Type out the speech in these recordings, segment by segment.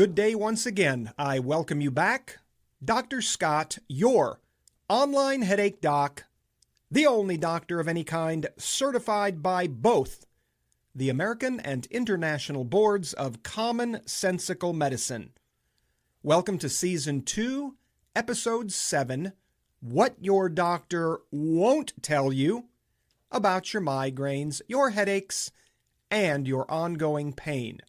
Good day once again. I welcome you back. Dr. Scott, your online headache doc, the only doctor of any kind certified by both the American and International Boards of Commonsensical Medicine. Welcome to Season 2, Episode 7, What Your Doctor Won't Tell You About Your Migraines, Your Headaches, and Your Ongoing Pain.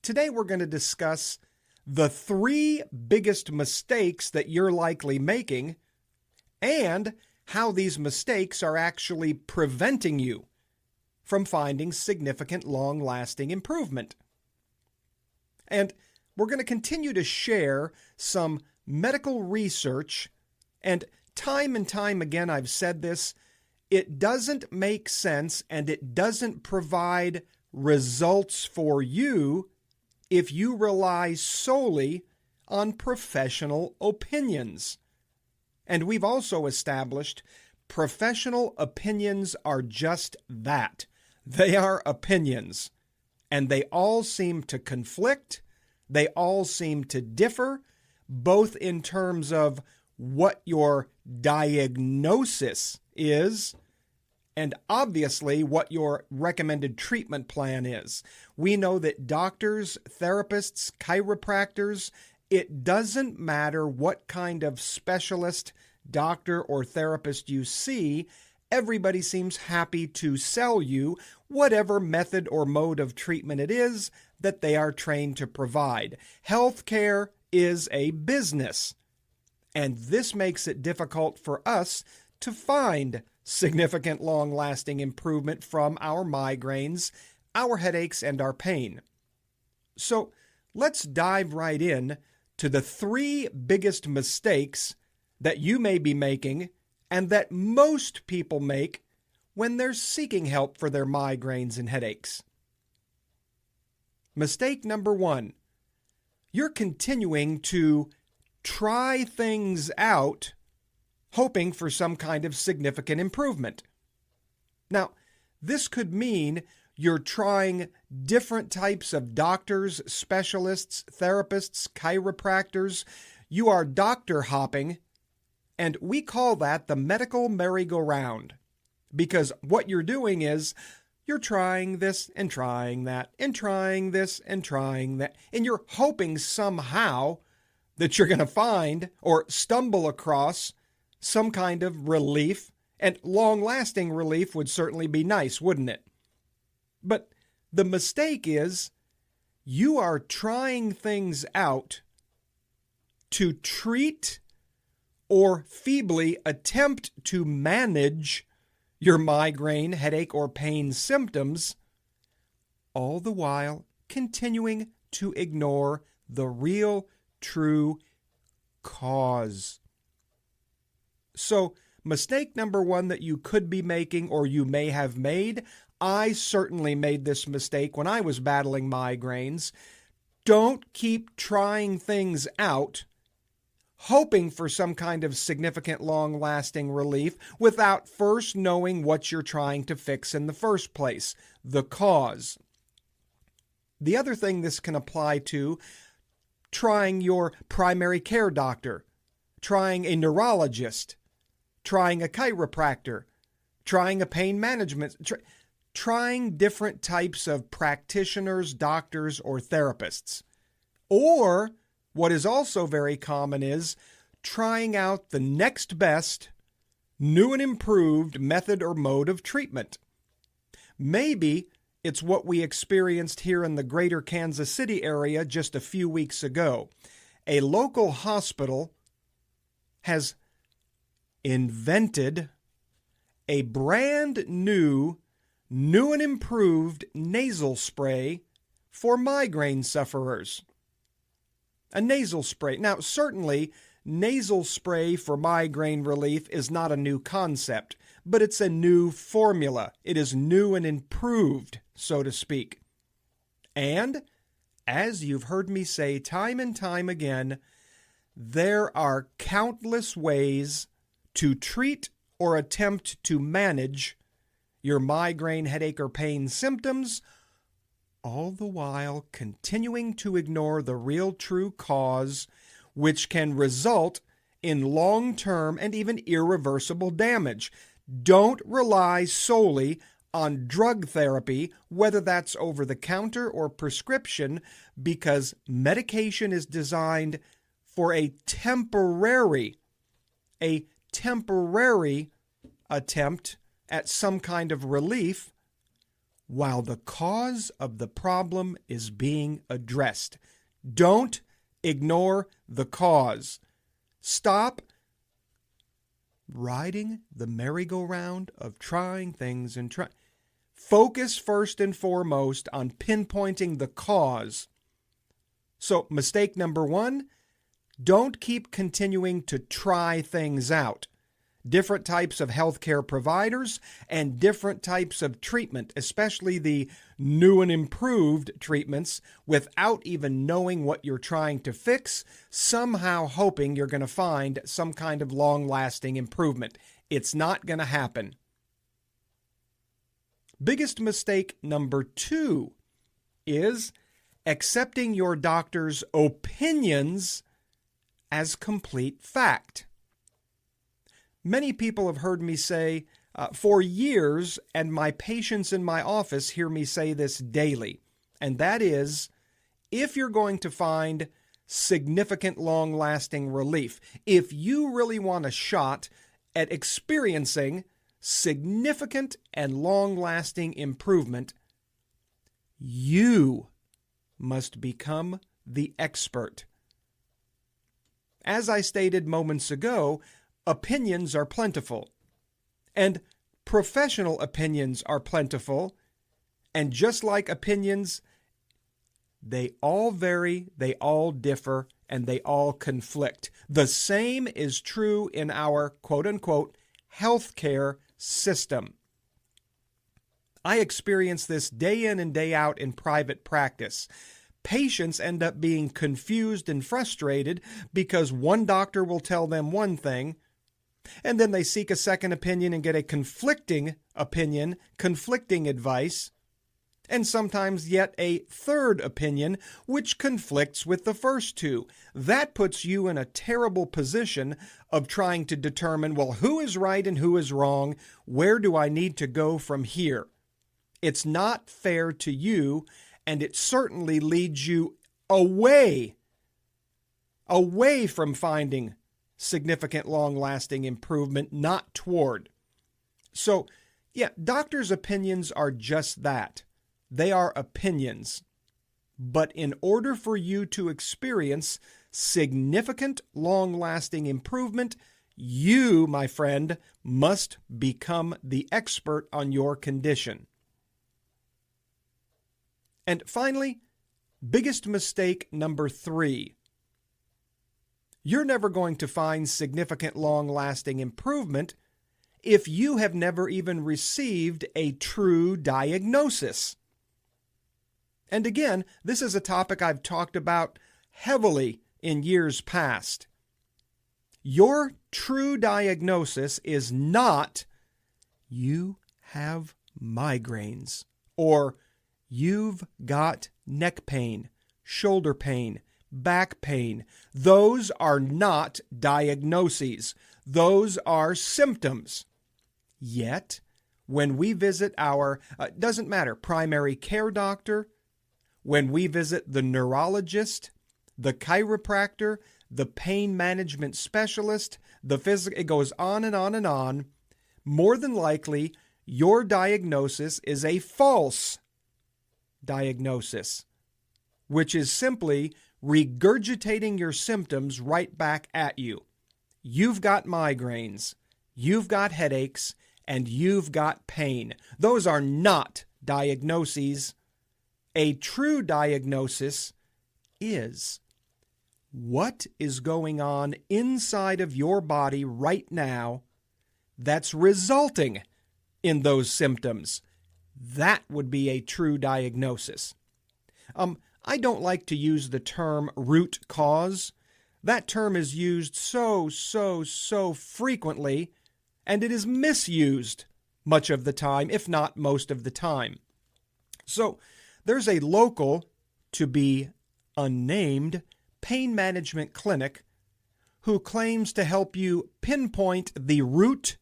Today we're going to discuss the 3 biggest mistakes that you're likely making and how these mistakes are actually preventing you from finding significant long-lasting improvement. And we're going to continue to share some medical research, and time again I've said this, it doesn't make sense and it doesn't provide results for you if you rely solely on professional opinions. And we've also established professional opinions are just that. They are opinions. And they all seem to conflict. They all seem to differ, both in terms of what your diagnosis is and obviously what your recommended treatment plan is. We know that doctors, therapists, chiropractors, it doesn't matter what kind of specialist, doctor, or therapist you see, everybody seems happy to sell you whatever method or mode of treatment it is that they are trained to provide. Healthcare is a business, and this makes it difficult for us to find significant long-lasting improvement from our migraines, our headaches, and our pain. So let's dive right in to the 3 biggest mistakes that you may be making and that most people make when they're seeking help for their migraines and headaches. Mistake number 1, you're continuing to try things out hoping for some kind of significant improvement. Now, this could mean you're trying different types of doctors, specialists, therapists, chiropractors. You are doctor hopping, and we call that the medical merry-go-round, because what you're doing is you're trying this and trying that and trying this and trying that, and you're hoping somehow that you're going to find or stumble across some kind of relief, and long-lasting relief would certainly be nice, wouldn't it? But the mistake is you are trying things out to treat or feebly attempt to manage your migraine, headache, or pain symptoms, all the while continuing to ignore the real, true cause. So, mistake number 1 that you could be making or you may have made, I certainly made this mistake when I was battling migraines. Don't keep trying things out, hoping for some kind of significant long-lasting relief without first knowing what you're trying to fix in the first place, the cause. The other thing this can apply to, trying your primary care doctor, trying a neurologist, trying a chiropractor, trying a pain management, trying different types of practitioners, doctors, or therapists. Or, what is also very common is trying out the next best, new and improved method or mode of treatment. Maybe it's what we experienced here in the greater Kansas City area just a few weeks ago. A local hospital has invented a brand new and improved nasal spray for migraine sufferers. A nasal spray. Now, certainly, nasal spray for migraine relief is not a new concept, but it's a new formula. It is new and improved, so to speak. And, as you've heard me say time and time again, there are countless ways to treat or attempt to manage your migraine, headache, or pain symptoms, all the while continuing to ignore the real true cause, which can result in long-term and even irreversible damage. Don't rely solely on drug therapy, whether that's over the counter or prescription, because medication is designed for a temporary attempt at some kind of relief while the cause of the problem is being addressed. Don't ignore the cause. Stop riding the merry-go-round of trying things and focus first and foremost on pinpointing the cause. So, mistake number 1, don't keep continuing to try things out. Different types of healthcare providers and different types of treatment, especially the new and improved treatments, without even knowing what you're trying to fix, somehow hoping you're going to find some kind of long-lasting improvement. It's not going to happen. Biggest mistake number 2 is accepting your doctor's opinions as complete fact. Many people have heard me say for years, and my patients in my office hear me say this daily, and that is, if you're going to find significant long-lasting relief, if you really want a shot at experiencing significant and long-lasting improvement, you must become the expert. As I stated moments ago, opinions are plentiful, and professional opinions are plentiful, and just like opinions, they all vary, they all differ, and they all conflict. The same is true in our quote-unquote healthcare system. I experience this day in and day out in private practice. Patients end up being confused and frustrated because one doctor will tell them one thing, and then they seek a second opinion and get a conflicting opinion, conflicting advice, and sometimes yet a third opinion, which conflicts with the first two. That puts you in a terrible position of trying to determine, well, who is right and who is wrong? Where do I need to go from here? It's not fair to you, and it certainly leads you away from finding significant long-lasting improvement, not toward. So, yeah, doctors' opinions are just that. They are opinions. But in order for you to experience significant long-lasting improvement, you, my friend, must become the expert on your condition. And finally, biggest mistake number 3. You're never going to find significant long-lasting improvement if you have never even received a true diagnosis. And again, this is a topic I've talked about heavily in years past. Your true diagnosis is not, you have migraines, or you've got neck pain, shoulder pain, back pain. Those are not diagnoses. Those are symptoms. Yet, when we visit our, doesn't matter, primary care doctor, when we visit the neurologist, the chiropractor, the pain management specialist, the physical, it goes on and on and on, more than likely, your diagnosis is a false diagnosis, which is simply regurgitating your symptoms right back at you. You've got migraines, you've got headaches, and you've got pain. Those are not diagnoses. A true diagnosis is what is going on inside of your body right now that's resulting in those symptoms. That would be a true diagnosis. I don't like to use the term root cause. That term is used so frequently, and it is misused much of the time, if not most of the time. So, there's a local, to be unnamed, pain management clinic who claims to help you pinpoint the root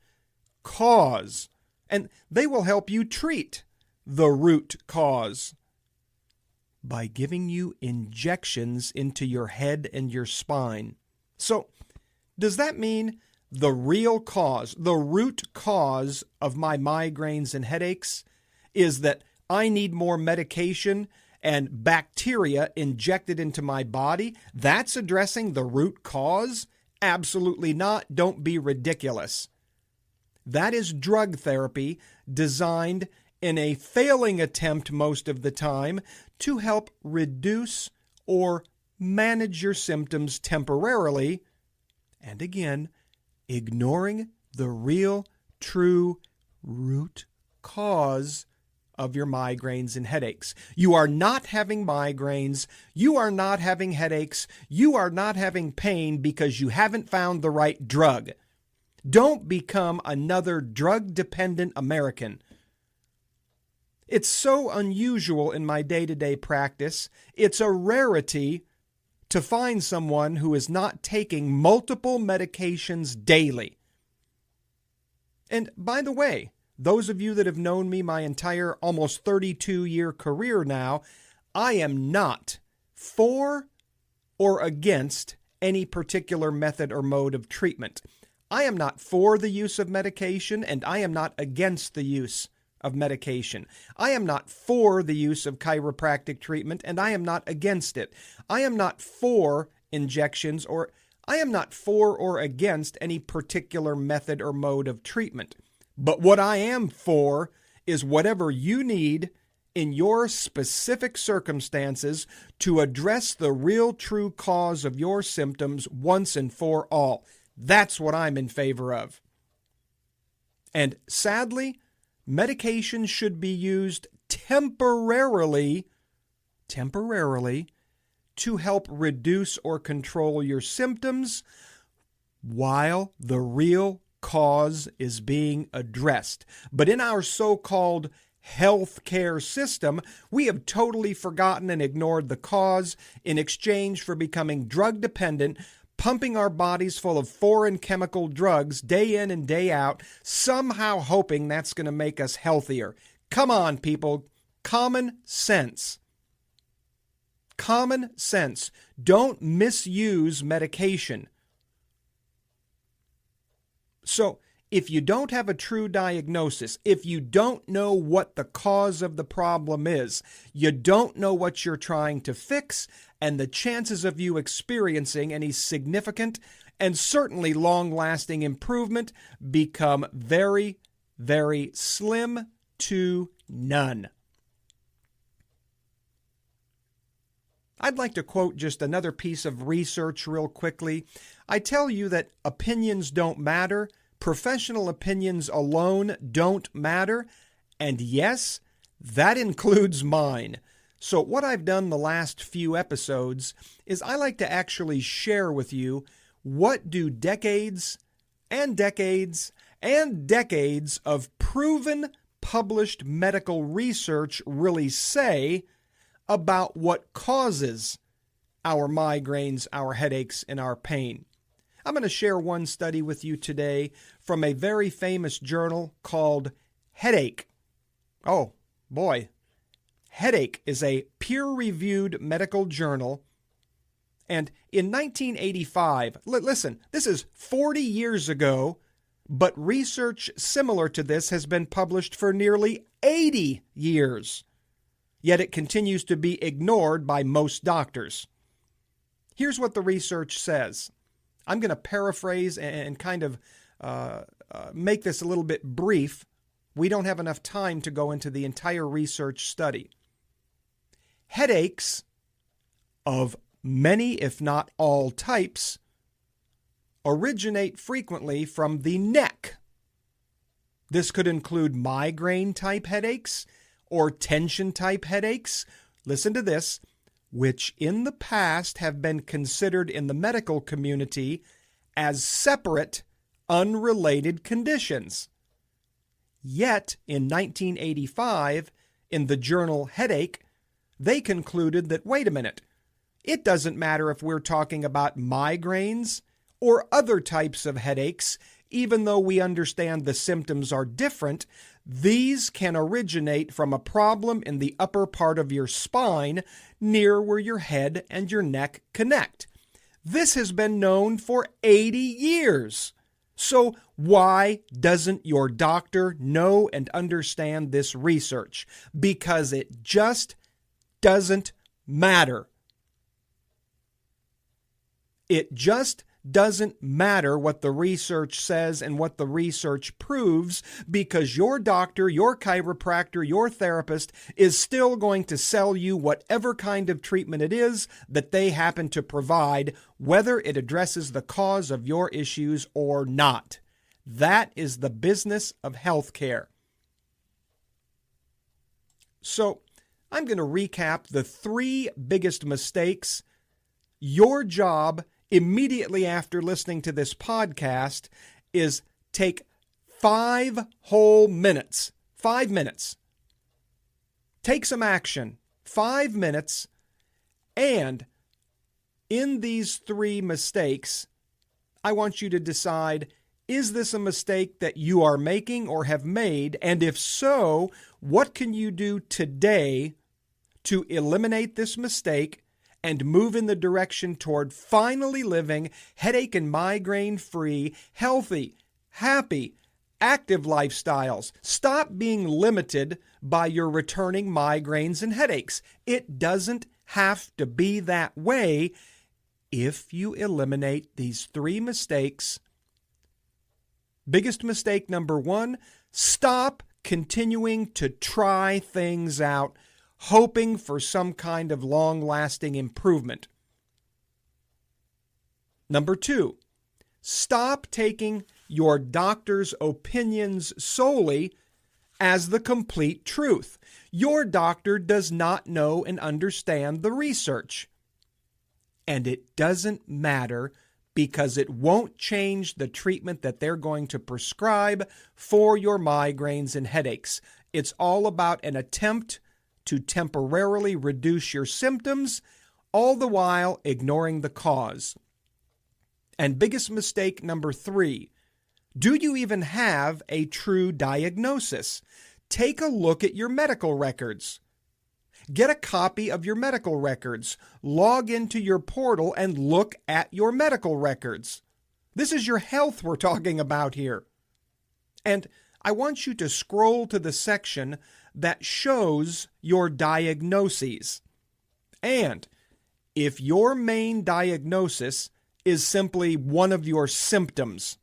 cause, and they will help you treat the root cause by giving you injections into your head and your spine. So, does that mean the real cause, the root cause of my migraines and headaches is that I need more medication and bacteria injected into my body? That's addressing the root cause? Absolutely not. Don't be ridiculous. That is drug therapy designed in a failing attempt most of the time to help reduce or manage your symptoms temporarily, and again, ignoring the real, true root cause of your migraines and headaches. You are not having migraines, you are not having headaches, you are not having pain because you haven't found the right drug. Don't become another drug-dependent American. It's so unusual in my day-to-day practice. It's a rarity to find someone who is not taking multiple medications daily. And by the way, those of you that have known me my entire almost 32-year career now, I am not for or against any particular method or mode of treatment. I am not for the use of medication, and I am not against the use of medication. I am not for the use of chiropractic treatment, and I am not against it. I am not for injections, or I am not for or against any particular method or mode of treatment. But what I am for is whatever you need in your specific circumstances to address the real true cause of your symptoms once and for all. That's what I'm in favor of. And sadly, medication should be used temporarily to help reduce or control your symptoms while the real cause is being addressed. But in our so-called healthcare system, we have totally forgotten and ignored the cause in exchange for becoming drug dependent, pumping our bodies full of foreign chemical drugs day in and day out, somehow hoping that's going to make us healthier. Come on, people. Common sense. Common sense. Don't misuse medication. So, if you don't have a true diagnosis, if you don't know what the cause of the problem is, you don't know what you're trying to fix, and the chances of you experiencing any significant and certainly long-lasting improvement become very, very slim to none. I'd like to quote just another piece of research real quickly. I tell you that opinions don't matter. Professional opinions alone don't matter. And yes, that includes mine. So what I've done the last few episodes is I like to actually share with you what do decades and decades and decades of proven published medical research really say about what causes our migraines, our headaches, and our pain. I'm going to share one study with you today from a very famous journal called Headache. Oh, boy. Headache is a peer-reviewed medical journal. And in 1985, listen, this is 40 years ago, but research similar to this has been published for nearly 80 years. Yet it continues to be ignored by most doctors. Here's what the research says. I'm going to paraphrase and kind of make this a little bit brief. We don't have enough time to go into the entire research study. Headaches of many, if not all types, originate frequently from the neck. This could include migraine-type headaches or tension-type headaches. Listen to this, which in the past have been considered in the medical community as separate, unrelated conditions. Yet, in 1985, in the journal Headache, they concluded that, wait a minute, it doesn't matter if we're talking about migraines or other types of headaches, even though we understand the symptoms are different, these can originate from a problem in the upper part of your spine near where your head and your neck connect. This has been known for 80 years. So why doesn't your doctor know and understand this research? Because it just doesn't matter. It just doesn't matter what the research says and what the research proves, because your doctor, your chiropractor, your therapist is still going to sell you whatever kind of treatment it is that they happen to provide, whether it addresses the cause of your issues or not. That is the business of healthcare. So, I'm going to recap the 3 biggest mistakes. Your job immediately after listening to this podcast is take 5 whole minutes. 5 minutes. Take some action. 5 minutes. And in these 3 mistakes, I want you to decide, is this a mistake that you are making or have made? And if so, what can you do today to eliminate this mistake and move in the direction toward finally living headache and migraine-free, healthy, happy, active lifestyles? Stop being limited by your returning migraines and headaches. It doesn't have to be that way if you eliminate these 3 mistakes. Biggest mistake number 1, stop continuing to try things out, hoping for some kind of long-lasting improvement. Number 2, stop taking your doctor's opinions solely as the complete truth. Your doctor does not know and understand the research. And it doesn't matter, because it won't change the treatment that they're going to prescribe for your migraines and headaches. It's all about an attempt to temporarily reduce your symptoms, all the while ignoring the cause. And biggest mistake number 3, do you even have a true diagnosis? Take a look at your medical records. Get a copy of your medical records. Log into your portal and look at your medical records. This is your health we're talking about here. And I want you to scroll to the section that shows your diagnoses. And if your main diagnosis is simply one of your symptoms,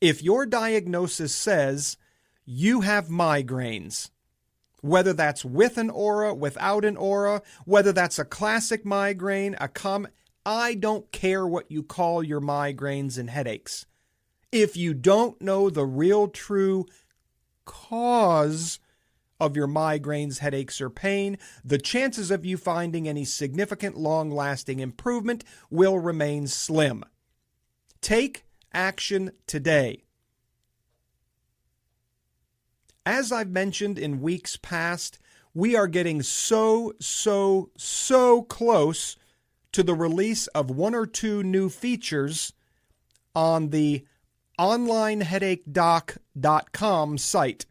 if your diagnosis says you have migraines, whether that's with an aura, without an aura, whether that's a classic migraine, I don't care what you call your migraines and headaches. If you don't know the real true cause of your migraines, headaches, or pain, the chances of you finding any significant long-lasting improvement will remain slim. Take action today. As I've mentioned in weeks past, we are getting so close to the release of 1 or 2 new features on the onlineheadachedoc.com site.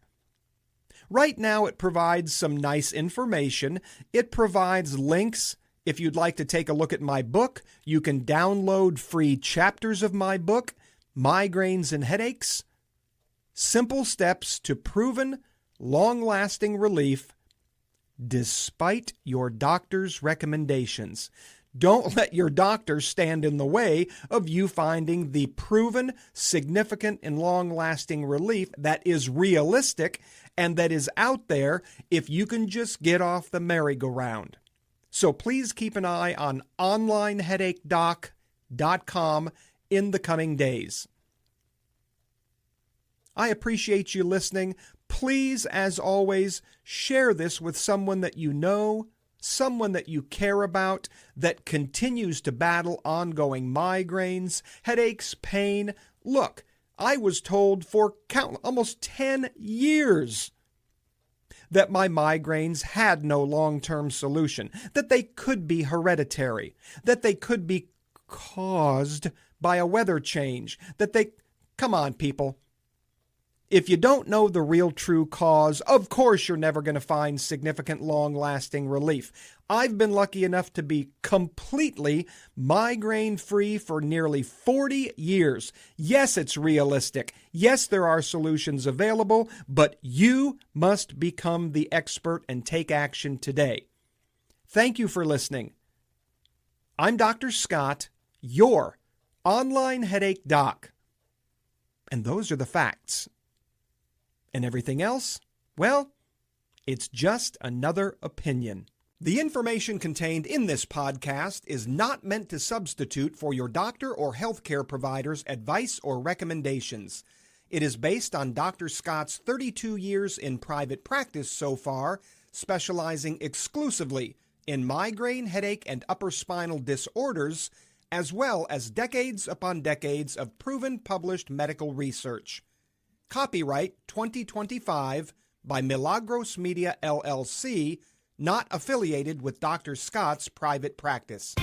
Right now, it provides some nice information. It provides links. If you'd like to take a look at my book, you can download free chapters of my book, Migraines and Headaches. Simple steps to proven, long-lasting relief despite your doctor's recommendations. Don't let your doctor stand in the way of you finding the proven, significant, and long-lasting relief that is realistic and that is out there if you can just get off the merry-go-round. So please keep an eye on onlineheadachedoc.com in the coming days. I appreciate you listening. Please, as always, share this with someone that you know, someone that you care about, that continues to battle ongoing migraines, headaches, pain. Look, I was told for almost 10 years that my migraines had no long-term solution, that they could be hereditary, that they could be caused by a weather change, that they... Come on, people. If you don't know the real true cause, of course you're never going to find significant long-lasting relief. I've been lucky enough to be completely migraine-free for nearly 40 years. Yes, it's realistic. Yes, there are solutions available, but you must become the expert and take action today. Thank you for listening. I'm Dr. Scott, your online headache doc. And those are the facts. And everything else? Well, it's just another opinion. The information contained in this podcast is not meant to substitute for your doctor or healthcare provider's advice or recommendations. It is based on Dr. Scott's 32 years in private practice so far, specializing exclusively in migraine, headache, and upper spinal disorders, as well as decades upon decades of proven published medical research. Copyright 2025 by Milagros Media LLC, not affiliated with Dr. Scott's private practice.